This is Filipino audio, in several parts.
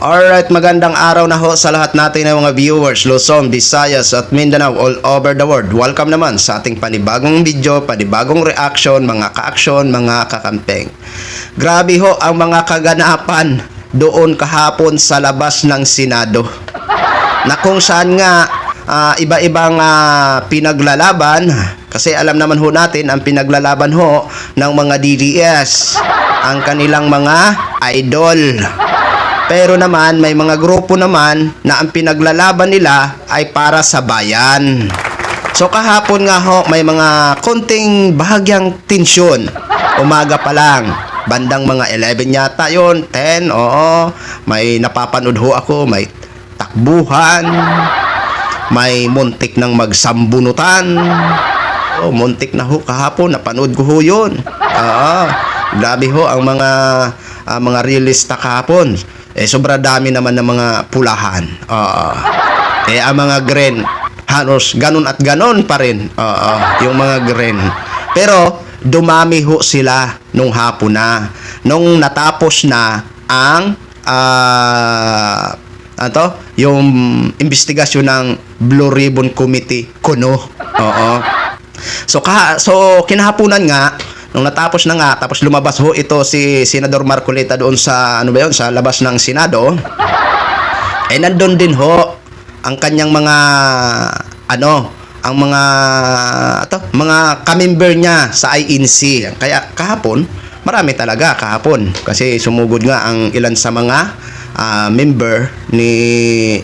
Alright, magandang araw na ho sa lahat natin ng mga viewers, Luzon, Visayas at Mindanao all over the world. Welcome naman sa ating panibagong video, panibagong reaction, mga ka-action, mga kakampeng. Grabe ho ang mga kaganapan doon kahapon sa labas ng Senado. Na kung saan nga iba-ibang pinaglalaban, kasi alam naman ho natin ang pinaglalaban ho ng mga DDS, ang kanilang mga idol. Pero naman, may mga grupo naman na ang pinaglalaban nila ay para sa bayan. So kahapon nga ho, may mga konting bahagyang tensyon. Umaga pa lang, bandang mga 11 yata yon, 10, oo. May napapanood ho ako, may takbuhan, may muntik ng magsambunutan. Oh, muntik na ho kahapon, napanood ko ho yun. Grabe ho ang mga realista kahapon. Sobra dami naman ng mga pulahan. Ang mga green, halos ganun at ganun pa rin. Yung mga green. Pero, dumami ho sila nung hapon na. Nung natapos na ang yung investigasyon ng Blue Ribbon Committee, kuno. So kinahaponan nga, nung natapos na nga, tapos lumabas ho ito si Senador Marcoleta doon sa, sa labas ng Senado, nandun din ho ang kanyang mga, ang mga kamember niya sa INC. Kaya kahapon, marami talaga kahapon. Kasi sumugod nga ang ilan sa mga member ni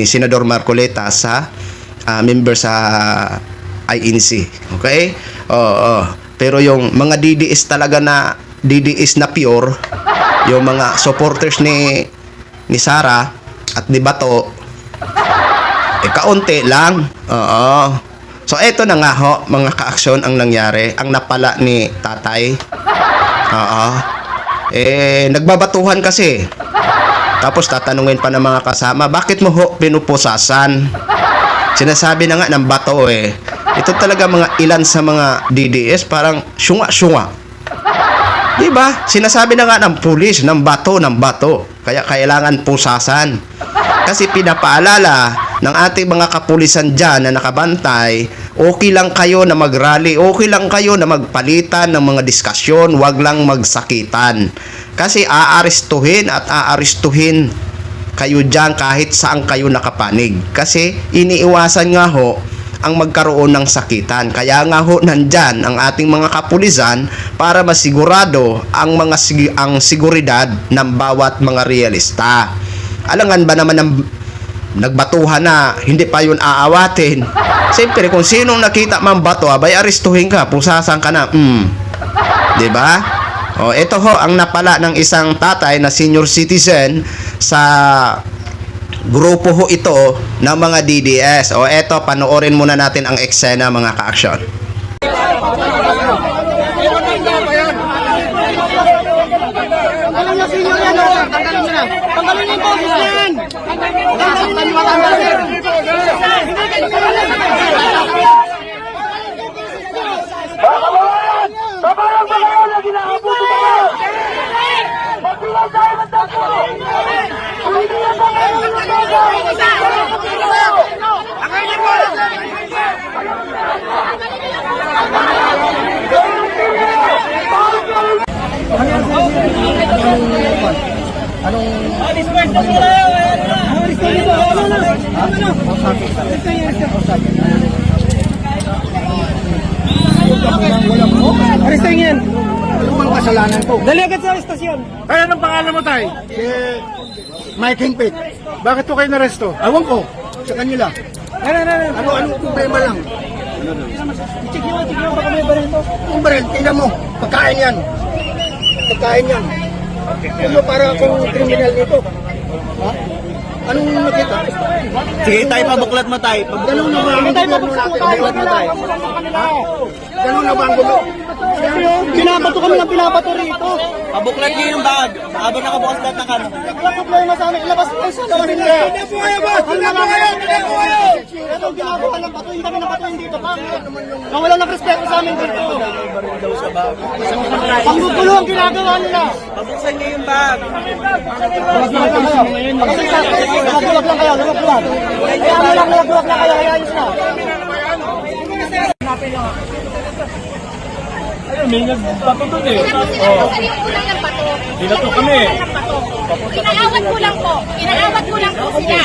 Senador Marcoleta sa member sa INC. Okay? Pero yung mga DDS talaga na DDS na pure, yung mga supporters ni Sara at ni Bato, kaunti lang. So eto na nga ho, mga ka-aksyon ang nangyari, ang napala ni tatay. Nagbabatuhan kasi. Tapos tatanungin pa ng mga kasama, bakit mo ho pinupusasan? Sinasabi na nga ng Bato ito talaga mga ilan sa mga DDS parang syunga-syunga. Diba? Sinasabi na nga ng pulis, ng bato. Kaya kailangan pusasan. Kasi pinapaalala ng ating mga kapulisan dyan na nakabantay, okay lang kayo na mag-rally, okay lang kayo na magpalitan ng mga diskusyon, wag lang magsakitan. Kasi aarestuhin at aarestuhin kayo dyan kahit saan kayo nakapanig. Kasi iniiwasan nga ho ang magkaroon ng sakitan. Kaya nga ho nandyan ang ating mga kapulisan para masigurado ang seguridad ng bawat mga realista. Alangan ba naman ng nagbatuhan na hindi pa yun aawatin? Siyempre kung sinong nakita mang bato, abay arestuhin ka, pusasan ka na. Diba? Ito ho ang napala ng isang tatay na senior citizen sa grupo ho ito ng mga DDS. Eto, panoorin muna natin ang eksena, mga ka-aksyon. Tanggalin yung boses yan! Nasaktan mo lang natin! Babayan! Babayan! Lagi na ang puso mo! Magbilang tayo ng tato! Hindi yan ba kayo ng tato? Angay mo! Aristahin yan. Ano bang kasalanan ko? Dali agad sa estasyon. Kaya anong pangalan mo, tay? Si Mike Hingpit. Bakit ko kayo naresto? Awan ko. Sa kanila. Anong problema lang? Check nyo, baka may baril to. Yung baril, tingnan mo. Pagkain yan. Pagkain yan. Ano para akong kriminal nito? Ha? Anong nakita? Sige tayo, pabuklat mo tayo. Ganun na ba ang gobyerno natin? Pabuklat mo tayo. Ganun na ba ang gobyerno? Pinabato kami ng pinabato rito. Pabuklat niyo yung bag. Habang nakabukas lahat ng kano. Wala problema sa amin. Ilabas ko sa amin. Hindi po kayo, boss! Hindi po kayo! Hindi po kayo! ito ginagawa ng bato, hindi kami napatuin dito, pangit. Nawala ng respeto sa amin dito. Panggugulo ang ginagawa nila. Pabuksan niyo yung bag. Nagulog lang kayo, nagulog. Kaya ano lang, nagulog lang kayo, kaya ayos na. Ayun, may nagbato dun eh. Kasi yung ulang ng bato. Binato kami. Inaawat ko lang po. Inaawat ko lang po sila.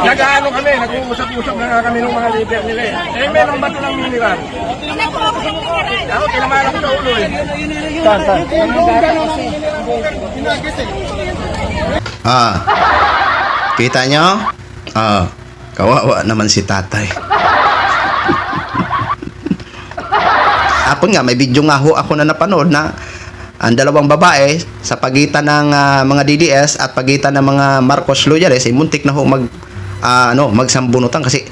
Nag-ano kami, nag-uusap-usap na nga kami ng mga leader nila eh. Eh, merong bato ng minivan. Pinagawa ko ng pingaran. Ako, tinamaan ako sa ulo eh. Kita nyo? Kawawa naman si tatay. Hapon nga, may video nga ho ako na napanood na ang dalawang babae sa pagitan ng mga DDS at pagitan ng mga Marcos loyalists, muntik na ho magsambunutan kasi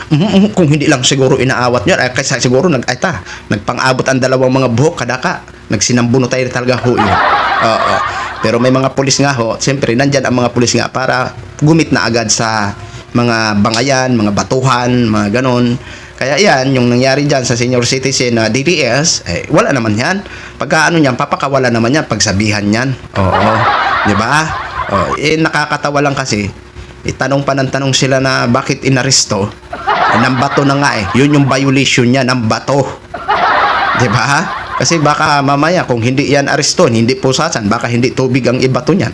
kung hindi lang siguro inaawat niya kaysa siguro nagpang-abot ang dalawang mga buhok kadaka nagsinambunutan talaga ho yun. Oo. Pero may mga pulis nga ho, siyempre nandyan ang mga pulis nga para gumit na agad sa mga bangayan, mga batuhan, mga ganon. Kaya yan, yung nangyari dyan sa senior citizen na DDS, wala naman yan. Pagka ano niyan, papakawala naman yan, pagsabihan yan. Oo. Di ba? Nakakatawa lang kasi, tanong pa ng tanong sila na bakit inaresto, ng bato na nga Yun yung violation niya, ng bato. Di ba? Kasi baka mamaya, kung hindi yan areston, hindi pusasan, baka hindi tubig ang ibato niyan.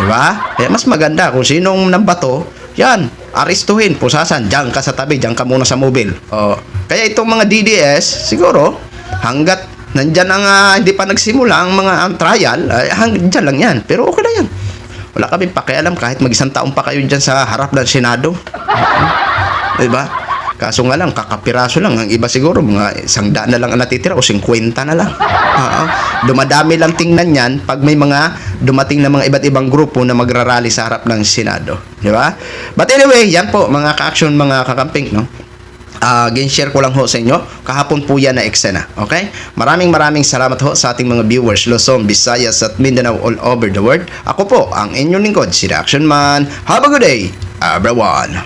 Di ba? Kaya mas maganda kung sinong ng bato, yan, arestuhin, pusasan, diyan ka sa tabi, diyan ka muna sa mobile. Kaya itong mga DDS, siguro, hanggat nandyan ang hindi pa nagsimula ang mga trial, hanggang lang yan. Pero okay na yan. Wala kami pakialam kahit mag-isang taon pa kayo dyan sa harap ng Senado. Diba? Kaso nga lang, kakapiraso lang. Ang iba siguro, mga 100 na lang ang natitira o 50 na lang. Dumadami lang tingnan yan pag may mga dumating na mga iba't ibang grupo na magrarally sa harap ng Senado. Di ba? But anyway, yan po, mga ka-action, mga kakamping, no? Share ko lang ho sa inyo. Kahapon po yan na eksena. Okay? Maraming salamat ho sa ating mga viewers, Luzon, Visayas at Mindanao all over the world. Ako po, ang inyong lingkod, si The Action Man. Have a good day, everyone!